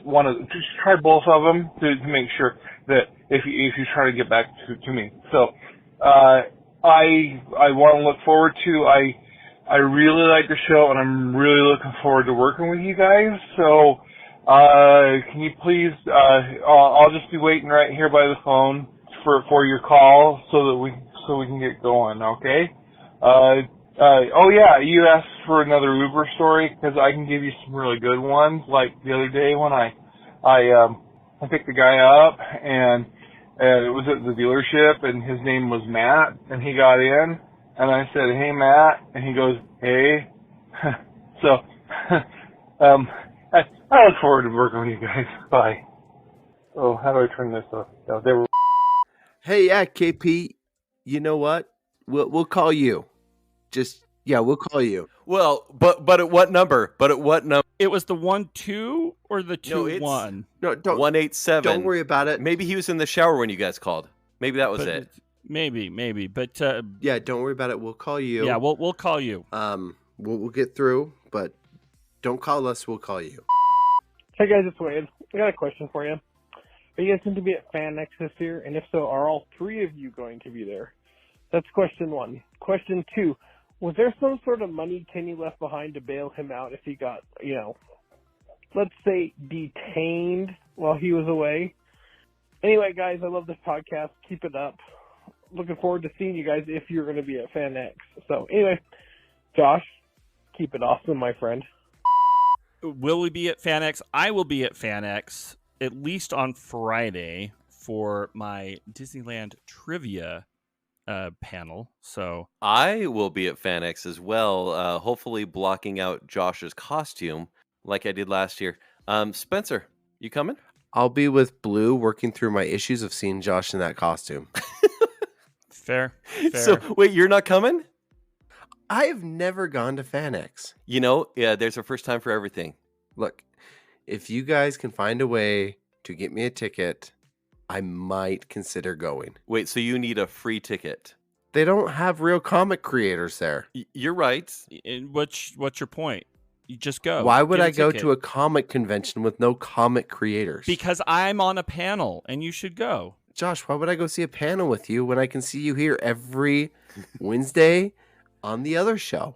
one of, just try both of them to make sure that if you try to get back to me. So I want to look forward to, I really like the show, and I'm really looking forward to working with you guys. So, can you please, I'll just be waiting right here by the phone for your call so we can get going, okay? Oh yeah, you asked for another Uber story, because I can give you some really good ones, like the other day when I picked the guy up, and it was at the dealership, and his name was Matt, and he got in, and I said, hey, Matt, and he goes, hey. So, I look forward to working with you guys. Bye. Oh, how do I turn this off? No, they were. Hey, yeah, KP, you know what? We'll call you. We'll call you. Well, but at what number? It was the 1-2 or the 2-1? No, don't. 187. Don't worry about it. Maybe he was in the shower when you guys called. Maybe that was it. maybe, but Yeah, don't worry about it. We'll call you. yeah, we'll call you. We'll get through, but don't call us. We'll call you. Hey guys, it's Wade. I got a question for you. Are you guys going to be at FanX this year? And if so, are all three of you going to be there? That's question one. Question two, was there some sort of money Kenny left behind to bail him out if he got, let's say detained while he was away? Anyway, guys, I love this podcast. Keep it up. Looking forward to seeing you guys if you're going to be at FanX. So anyway, Josh, keep it awesome, my friend. Will we be at FanX? I will be at FanX at least on Friday for my Disneyland trivia panel. So I will be at FanX as well, hopefully blocking out Josh's costume like I did last year. Spencer, you coming? I'll be with Blue working through my issues of seeing Josh in that costume. fair. So, wait, you're not coming? I have never gone to FanX. Yeah, there's a first time for everything. Look, if you guys can find a way to get me a ticket, I might consider going. Wait, so you need a free ticket? They don't have real comic creators there. You're right. And what's your point? You just go. Why would Get a I go ticket. to a comic convention with no comic creators? Because I'm on a panel and you should go. Josh, why would I go see a panel with you when I can see you here every Wednesday on the other show?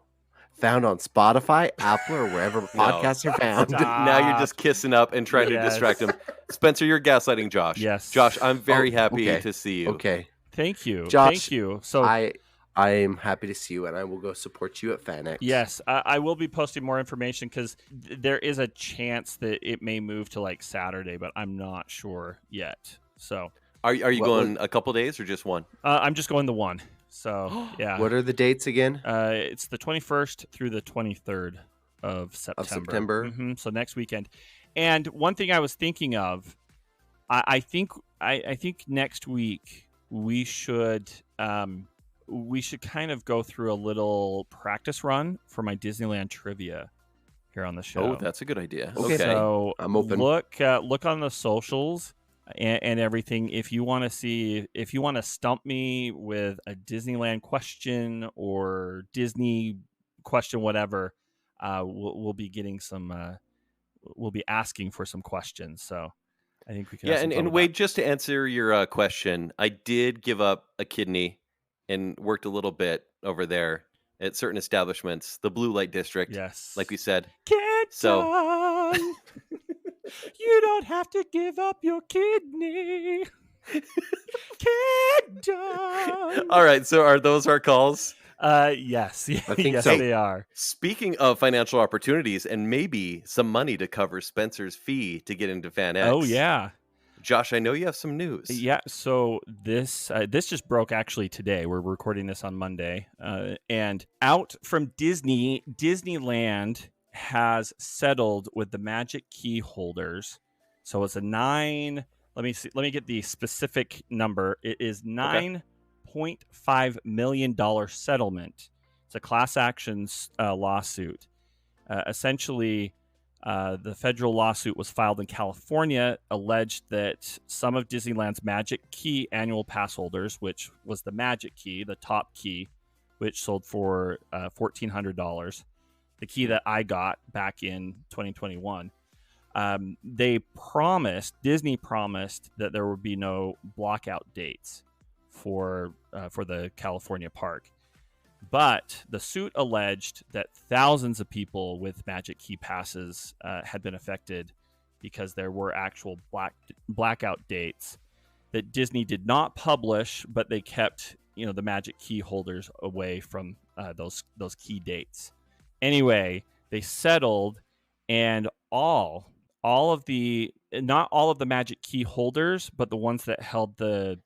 Found on Spotify, Apple, or wherever podcasts are found. Stop. Now you're just kissing up and trying to Yes. distract him. Spencer, you're gaslighting Josh. Yes. Josh, I'm very happy okay. to see you. Okay. Thank you. Josh, Thank you. So I am happy to see you, and I will go support you at FanX. yes, I will be posting more information because there is a chance that it may move to like Saturday, but I'm not sure yet. So Are you What going a couple days or just one? I'm just going the one. So yeah, What are the dates again? it's the 21st through the 23rd of September. So next weekend. And one thing I was thinking of, I think next week we should kind of go through a little practice run for my Disneyland trivia here on the show. Oh, that's a good idea. Okay. So I'm open. Look on the socials and everything. If you want to stump me with a Disneyland question or Disney question, whatever, we'll be getting some. We'll be asking for some questions. So I think we can. Yeah, have some fun and with Wade, just to answer your question, I did give up a kidney and worked a little bit over there at certain establishments, the Blue Light District, that. Yes, like we said. Get So- done. You don't have to give up your kidney. Get done. All right, so are those our calls? Yes, I think yes, so. they are. Speaking of financial opportunities and maybe some money to cover Spencer's fee to get into FanX. Oh yeah, Josh, I know you have some news. yeah. So this just broke actually today. We're recording this on Monday, and out from Disneyland has settled with the Magic Key holders. So it's a 9. Let me get the specific number. It is $9.5 million settlement. It's a class action lawsuit. Essentially, the federal lawsuit was filed in California, alleged that some of Disneyland's Magic Key annual pass holders, which was the Magic Key, the top key, which sold for $1,400, the key that I got back in 2021. Disney promised that there would be no blackout dates for the California park. But the suit alleged that thousands of people with Magic Key passes had been affected because there were actual blackout dates that Disney did not publish, but they kept the Magic Key holders away from those key dates. Anyway, they settled, and not all of the Magic Key holders, but the ones that held the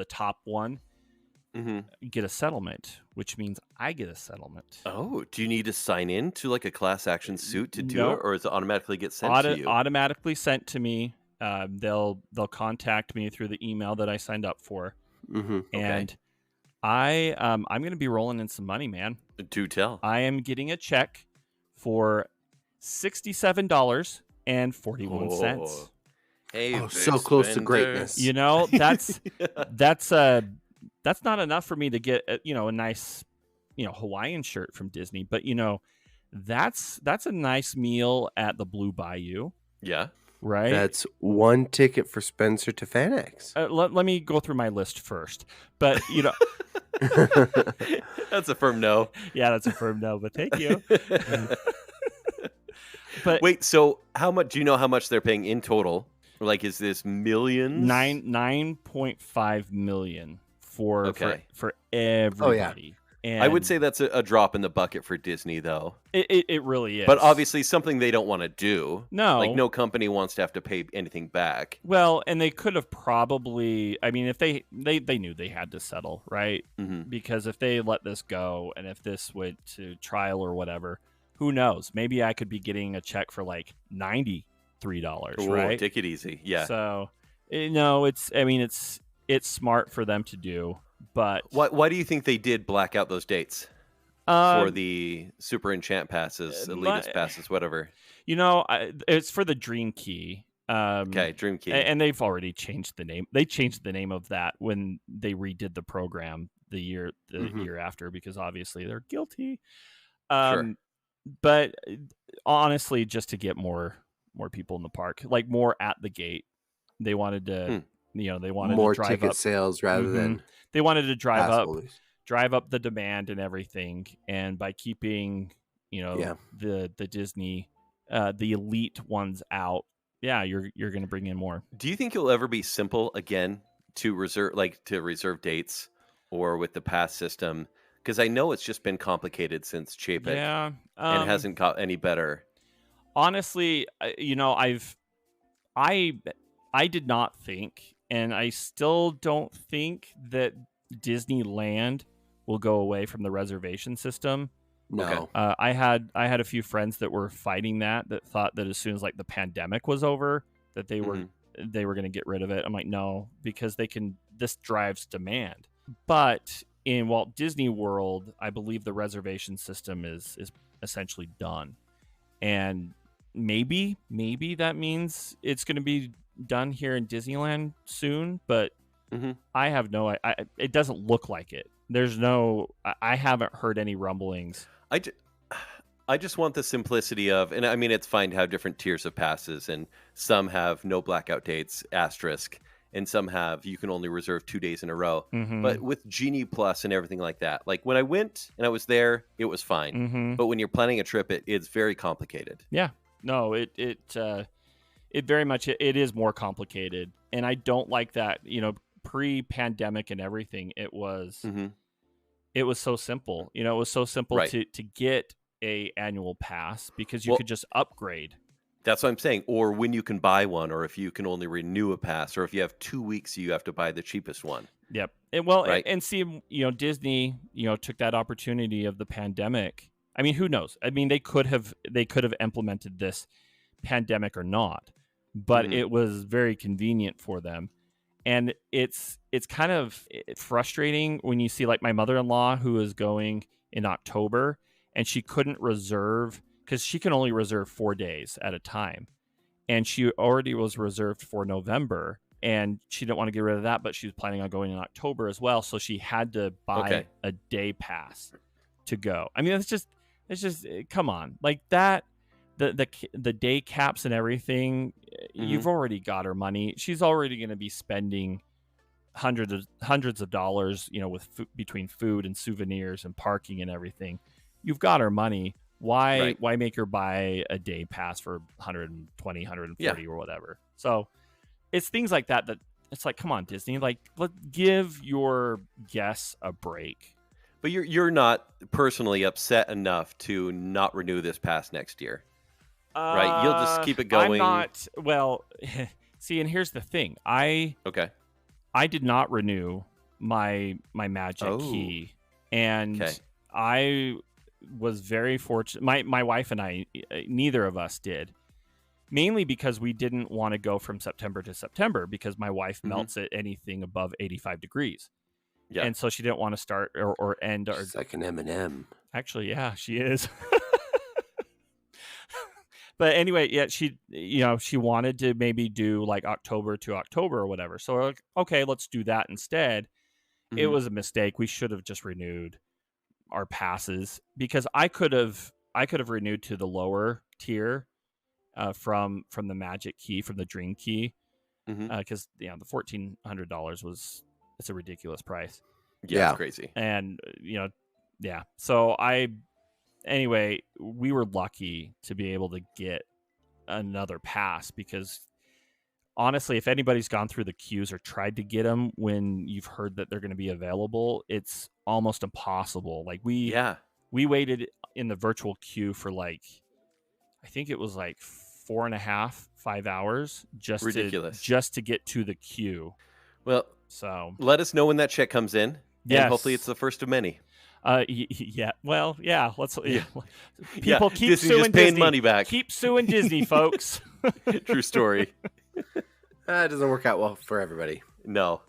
top one, get a settlement, which means I get a settlement. Oh, do you need to sign in to like a class action suit to do No. it, or is it automatically get sent to you? Automatically sent to me. They'll contact me through the email that I signed up for, and I'm going to be rolling in some money, man. Do tell. I am getting a check for $67.41. Hey, Oh, big so close to spender. greatness. You know, that's not enough for me to get a nice Hawaiian shirt from Disney, but that's a nice meal at the Blue Bayou, Yeah. right? That's one ticket for Spencer to FanX. Let me go through my list first, but That's a firm no. yeah, that's a firm no, but thank you. But Wait, so how much do you know how much they're paying in total? Like, is this millions? 9.5 million for Okay. for everybody. And I would say that's a drop in the bucket for Disney, though. it really is. But obviously something they don't want to do. No. Like, no company wants to have to pay anything back. Well, and they could have probably, I mean, if they knew they had to settle, right? Mm-hmm. Because if they let this go and if this went to trial or whatever, who knows? Maybe I could be getting a check for like $93, right? Take it easy. Yeah. So, no, it's smart for them to do, but Why do you think they did black out those dates for the Super Enchant passes, Elitist passes, whatever? It's for the Dream Key. Okay, Dream Key. And they've already changed the name. They changed the name of that when they redid the program the year after, because obviously they're guilty. Sure. But honestly, just to get more people in the park, like more at the gate, they wanted to, they wanted more to drive ticket up sales rather than they wanted to drive up passholders. drive up the demand and everything. And by keeping, the Disney, the elite ones out, you're going to bring in more. Do you think it'll ever be simple again to reserve dates, or with the pass system? Because I know it's just been complicated since Chapek, and it hasn't got any better. Honestly, I did not think, and I still don't think that Disneyland will go away from the reservation system. No. Okay. I had a few friends that were fighting that thought that as soon as like the pandemic was over, that they were going to get rid of it. I'm like, no, because this drives demand. But in Walt Disney World, I believe the reservation system is essentially done. And maybe that means it's going to be done here in Disneyland soon, but I have it doesn't look like it. I haven't heard any rumblings. I just want the simplicity of, and I mean, it's fine to have different tiers of passes, and some have no blackout dates, asterisk, and some have you can only reserve 2 days in a row. But with Genie Plus and everything like that, like when I went and I was there, it was fine. But when you're planning a trip, it's very complicated. Yeah, no, it very much it is more complicated, and I don't like that. Pre-pandemic and everything, it was so simple. It was so simple to get a annual pass because you could just upgrade. That's what I'm saying. Or when you can buy one, or if you can only renew a pass, or if you have 2 weeks, you have to buy the cheapest one. Yep. And see, Disney, took that opportunity of the pandemic. I mean, who knows? I mean, they could have implemented this pandemic or not, but it was very convenient for them. And it's kind of frustrating when you see like my mother-in-law who is going in October, and she couldn't reserve because she can only reserve 4 days at a time. And she already was reserved for November, and she didn't want to get rid of that, but she was planning on going in October as well. So she had to buy a day pass to go. I mean, it's just come on, like that. The day caps and everything, you've already got her money. She's already going to be spending hundreds of dollars, with between food and souvenirs and parking and everything. You've got her money. Why make her buy a day pass for 120, 140 or whatever? So it's things like that it's like, come on, Disney, like give your guests a break. But you're not personally upset enough to not renew this pass next year. Right, you'll just keep it going. I'm not. Well, see, and here's the thing. I did not renew my Magic Key, and I was very fortunate. My wife and I, neither of us did, mainly because we didn't want to go from September to September because my wife melts at anything above 85 degrees. Yeah, and so she didn't want to start or end. She's like an M&M. Actually, yeah, she is. But anyway, yeah, she wanted to maybe do like October to October or whatever. So we're like, okay, let's do that instead. It Mhm. was a mistake. We should have just renewed our passes because I could have renewed to the lower tier from the Magic Key, from the Dream Key, Mhm. because the $1,400 it's a ridiculous price. Yeah, it's crazy. And yeah. So anyway, we were lucky to be able to get another pass because honestly, if anybody's gone through the queues or tried to get them when you've heard that they're going to be available, it's almost impossible. Like we waited in the virtual queue for like, I think it was like 4.5, 5 hours just Ridiculous. to get to the queue. Well, so let us know when that check comes in. Yes. And hopefully it's the first of many. Yeah. Well, yeah. Let's. Yeah. People keep Disney suing just paying Disney. money back. Keep suing Disney, folks. True story. It doesn't work out well for everybody. No.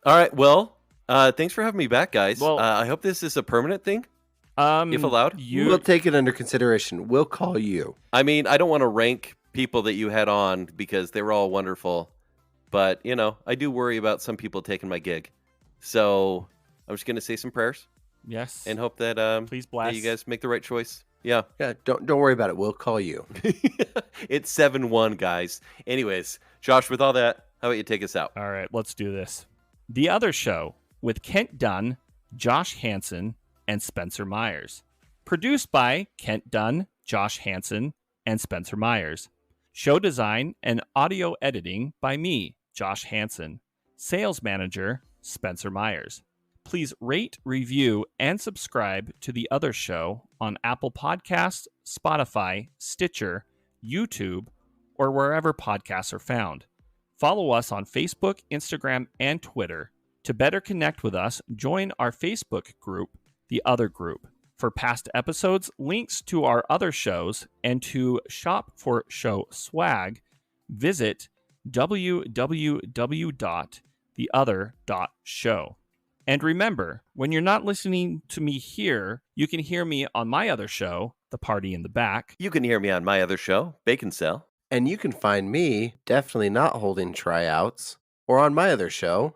All right. Well, thanks for having me back, guys. Well, I hope this is a permanent thing, if allowed. We'll take it under consideration. We'll call you. I mean, I don't want to rank people that you had on because they were all wonderful, but I do worry about some people taking my gig. So I'm just going to say some prayers. Yes. And hope that please bless. you guys make the right choice. Yeah. Yeah. Don't worry about it. We'll call you. It's 7-1, guys. Anyways, Josh, with all that, how about you take us out? All right, let's do this. The Other Show with Kent Dunn, Josh Hansen, and Spencer Myers. Produced by Kent Dunn, Josh Hansen, and Spencer Myers. Show design and audio editing by me, Josh Hansen. Sales manager, Spencer Myers. Please rate, review, and subscribe to The Other Show on Apple Podcasts, Spotify, Stitcher, YouTube, or wherever podcasts are found. Follow us on Facebook, Instagram, and Twitter. To better connect with us, join our Facebook group, The Other Group. For past episodes, links to our other shows, and to shop for show swag, visit www.theother.show. And remember, when you're not listening to me here, you can hear me on my other show, The Party in the Back. You can hear me on my other show, Bacon Cell. And you can find me definitely not holding tryouts or on my other show,